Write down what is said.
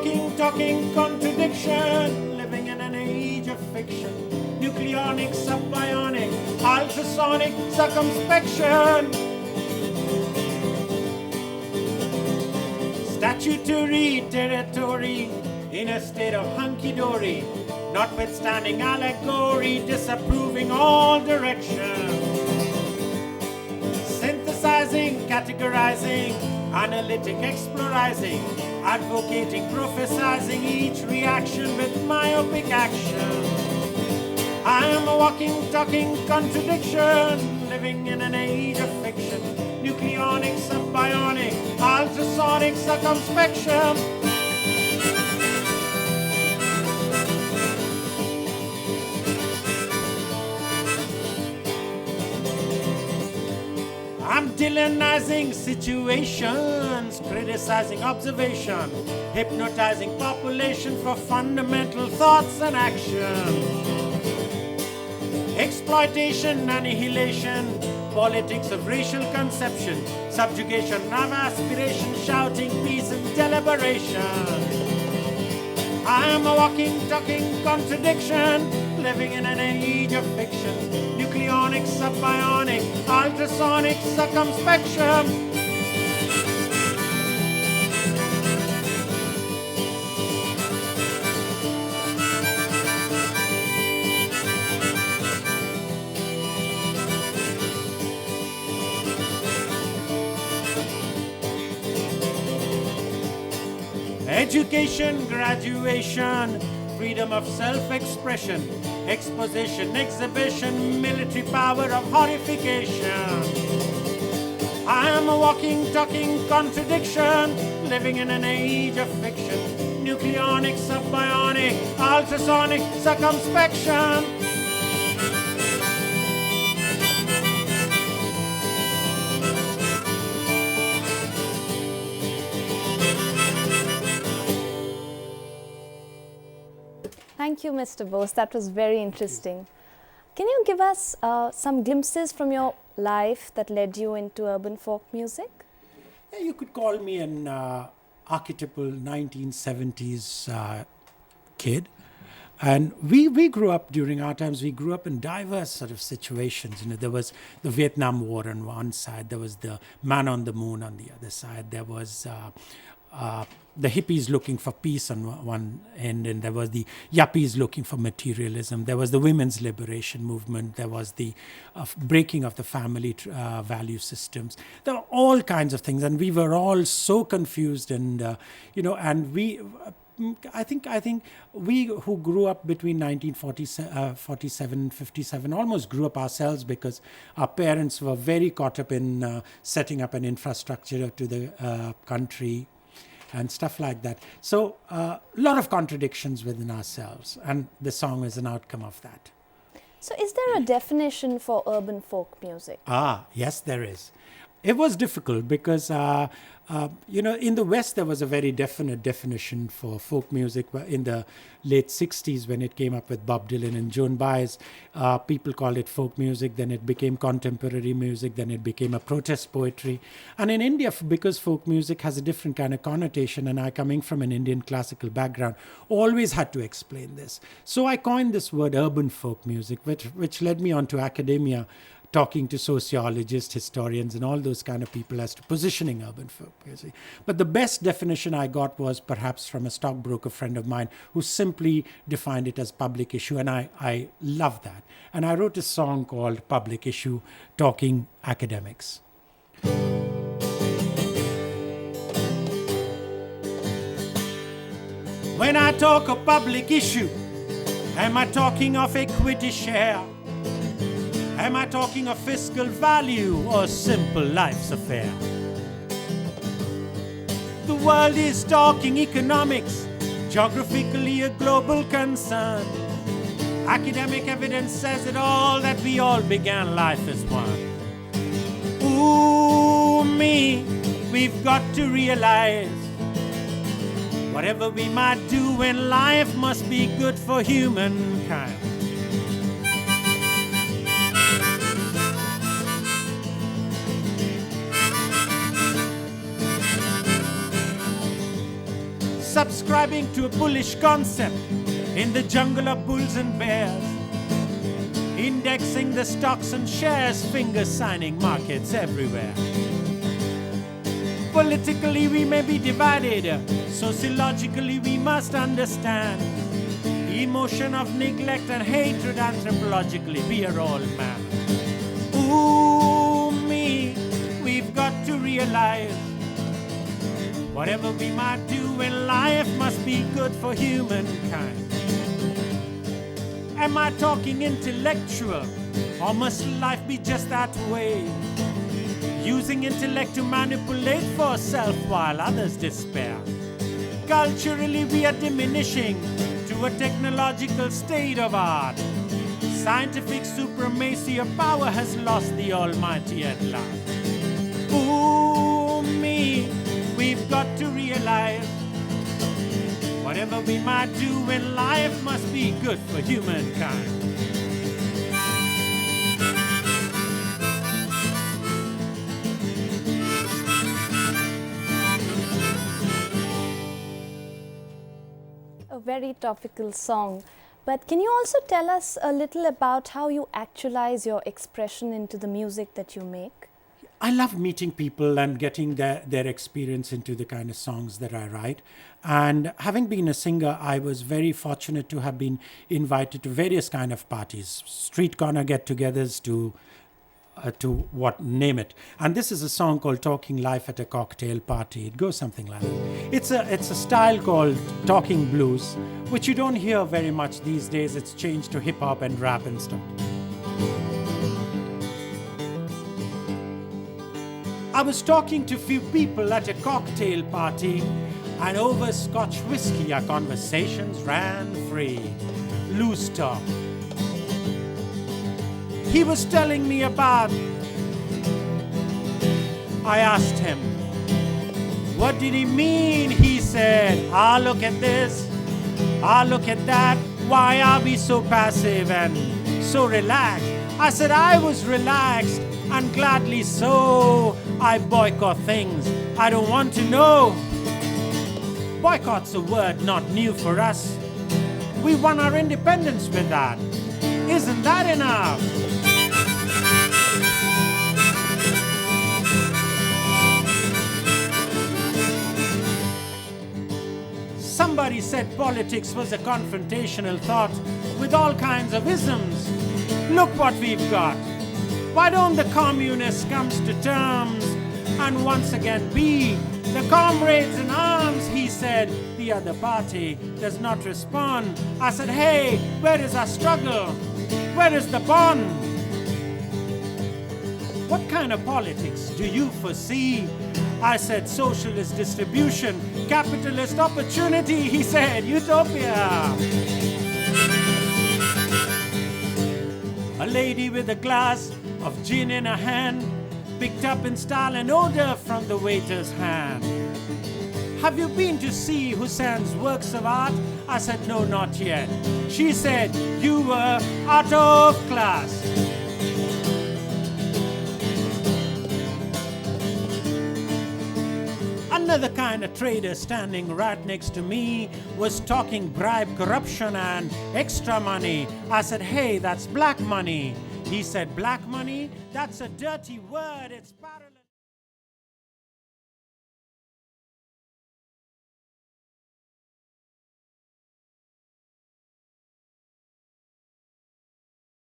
walking, talking contradiction, living in an age of fiction. Nucleonic, subbionic, ultrasonic circumspection. Statutory territory in a state of hunky-dory, notwithstanding allegory, disapproving all direction. Synthesizing, categorizing, analytic, explorizing, advocating, prophesizing each reaction with myopic action. I am a walking, talking contradiction, living in an age of fiction. Nucleonic, subbionic, ultrasonic circumspection. I'm Dylanizing situations, criticizing observation, hypnotizing population for fundamental thoughts and action. Exploitation, annihilation, politics of racial conception, subjugation of aspiration, shouting peace and deliberation. I am a walking, talking contradiction, living in an age of fiction. Nucleonic, subbionic, ultrasonic circumspection. Education, graduation, freedom of self-expression, exposition, exhibition, military power of horrification. I am a walking, talking contradiction, living in an age of fiction. Nucleonic, subbionic, ultrasonic circumspection. Thank you, Mr. Bose. That was very interesting. Can you give us some glimpses from your life that led you into urban folk music? Yeah, you could call me an archetypal 1970s kid. And we grew up during our times, we grew up in diverse sort of situations. You know, there was the Vietnam War on one side, there was the man on the moon on the other side, there was the hippies looking for peace on one end, and there was the yuppies looking for materialism. There was the women's liberation movement. There was the breaking of the family value systems. There were all kinds of things, and we were all so confused. And I think we who grew up between 1947 and 57 almost grew up ourselves, because our parents were very caught up in setting up an infrastructure to the country and stuff like that. So a lot of contradictions within ourselves, and the song is an outcome of that. So is there a definition for urban folk music? Yes, there is. It was difficult because, in the West, there was a very definite definition for folk music in the late 60s when it came up with Bob Dylan and Joan Baez. People called it folk music, then it became contemporary music, then it became a protest poetry. And in India, because folk music has a different kind of connotation, and I, coming from an Indian classical background, always had to explain this. So I coined this word urban folk music, which led me on to academia, talking to sociologists, historians, and all those kind of people as to positioning urban folk music. But the best definition I got was perhaps from a stockbroker friend of mine who simply defined it as public issue, and I love that. And I wrote a song called Public Issue, Talking Academics. When I talk of public issue, am I talking of equity share? Am I talking of fiscal value or simple life's affair? The world is talking economics, geographically a global concern. Academic evidence says it all, that we all began life as one. Ooh, me, we've got to realize whatever we might do in life must be good for humankind. subscribing to a bullish concept in the jungle of bulls and bears, indexing the stocks and shares, finger signing markets everywhere. Politically we may be divided, sociologically we must understand the emotion of neglect and hatred. Anthropologically we are all man. Ooh me, we've got to realize whatever we might do in life must be good for humankind. Am I talking intellectual, or must life be just that way? Using intellect to manipulate for self while others despair. Culturally we are diminishing to a technological state of art. Scientific supremacy of power has lost the almighty at last. Ooh me, we've got to realize whatever we might do in life must be good for humankind. A very topical song. But can you also tell us a little about how you actualize your expression into the music that you make? I love meeting people and getting their experience into the kind of songs that I write. And having been a singer, I was very fortunate to have been invited to various kind of parties, street corner get-togethers to name it. And this is a song called Talking Life at a Cocktail Party. It goes something like that. It's a style called talking blues, which you don't hear very much these days. It's changed to hip hop and rap and stuff. I was talking to a few people at a cocktail party, and over Scotch whiskey our conversations ran free. Loose talk. He was telling me about. I asked him, what did he mean? He said, ah, look at this, ah, look at that. Why are we so passive and so relaxed? I said, I was relaxed, and gladly so. I boycott things I don't want to know. Boycott's a word not new for us. We won our independence with that. Isn't that enough? Somebody said politics was a confrontational thought with all kinds of isms. Look what we've got. Why don't the communists come to terms and once again be the comrades in arms? He said. The other party does not respond. I said, hey, where is our struggle? Where is the bond? What kind of politics do you foresee? I said, socialist distribution, capitalist opportunity. He said, utopia. A lady with a glass of gin in her hand picked up in style an odor from the waiter's hand. Have you been to see Hussein's works of art? I said, no, not yet. She said, you were out of class. Another kind of trader standing right next to me was talking bribe, corruption, and extra money. I said, hey, that's black money. He said, black money? That's a dirty word. It's parallel.